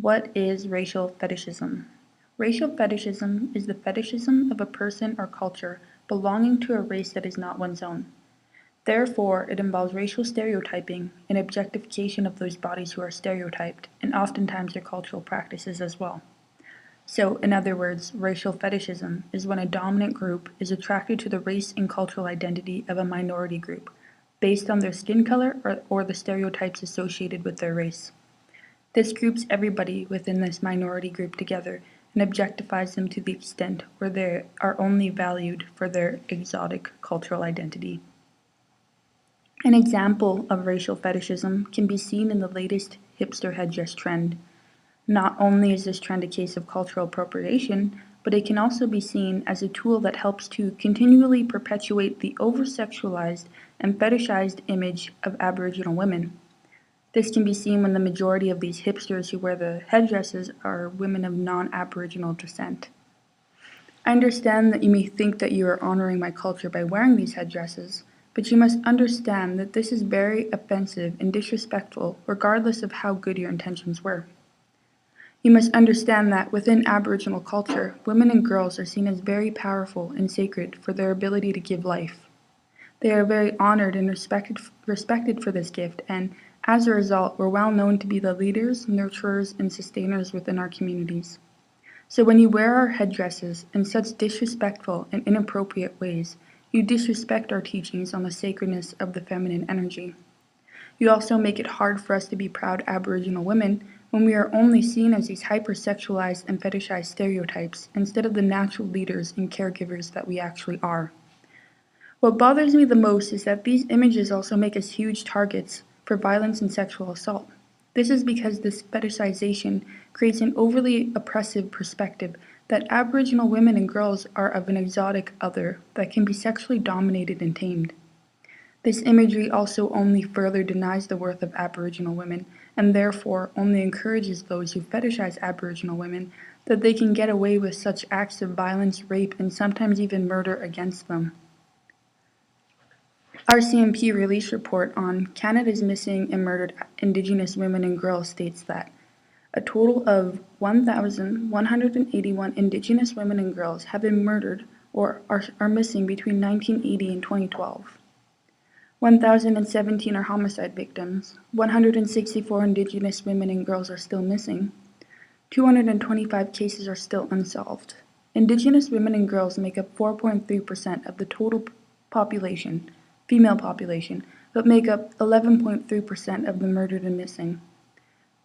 What is racial fetishism? Racial fetishism is the fetishism of a person or culture belonging to a race that is not one's own. Therefore, it involves racial stereotyping and objectification of those bodies who are stereotyped, and oftentimes their cultural practices as well. So, in other words, racial fetishism is when a dominant group is attracted to the race and cultural identity of a minority group, based on their skin color or the stereotypes associated with their race. This groups everybody within this minority group together and objectifies them to the extent where they are only valued for their exotic cultural identity. An example of racial fetishism can be seen in the latest hipster headdress trend. Not only is this trend a case of cultural appropriation, but it can also be seen as a tool that helps to continually perpetuate the over-sexualized and fetishized image of Aboriginal women. This can be seen when the majority of these hipsters who wear the headdresses are women of non-Aboriginal descent. I understand that you may think that you are honoring my culture by wearing these headdresses, but you must understand that this is very offensive and disrespectful regardless of how good your intentions were. You must understand that within Aboriginal culture, women and girls are seen as very powerful and sacred for their ability to give life. They are very honored and respected for this gift, and as a result, we're well known to be the leaders, nurturers, and sustainers within our communities. So when you wear our headdresses in such disrespectful and inappropriate ways, you disrespect our teachings on the sacredness of the feminine energy. You also make it hard for us to be proud Aboriginal women when we are only seen as these hypersexualized and fetishized stereotypes instead of the natural leaders and caregivers that we actually are. What bothers me the most is that these images also make us huge targets for violence and sexual assault. This is because this fetishization creates an overly oppressive perspective that Aboriginal women and girls are of an exotic other that can be sexually dominated and tamed. This imagery also only further denies the worth of Aboriginal women and therefore only encourages those who fetishize Aboriginal women that they can get away with such acts of violence, rape, and sometimes even murder against them. RCMP release report on Canada's missing and murdered Indigenous women and girls states that a total of 1,181 Indigenous women and girls have been murdered or are missing between 1980 and 2012. 1,017 are homicide victims, 164 Indigenous women and girls are still missing, 225 cases are still unsolved. Indigenous women and girls make up 4.3% of the total population, female population, but make up 11.3% of the murdered and missing.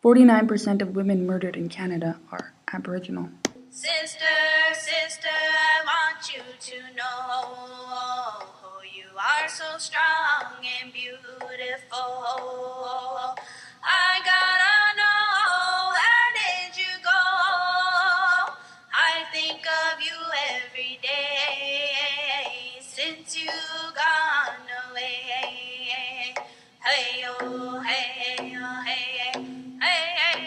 49% of women murdered in Canada are Aboriginal. Sister, sister, I want you to know you are so strong and beautiful. I gotta know, where did you go? I think of you every day since you gone away. Hey, oh, hey, oh, hey, hey, hey,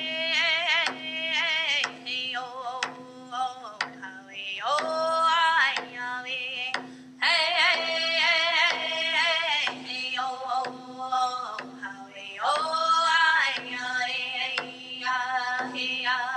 hey, oh, oh, hey, oh, hey, hey, oh, hey, oh, hey,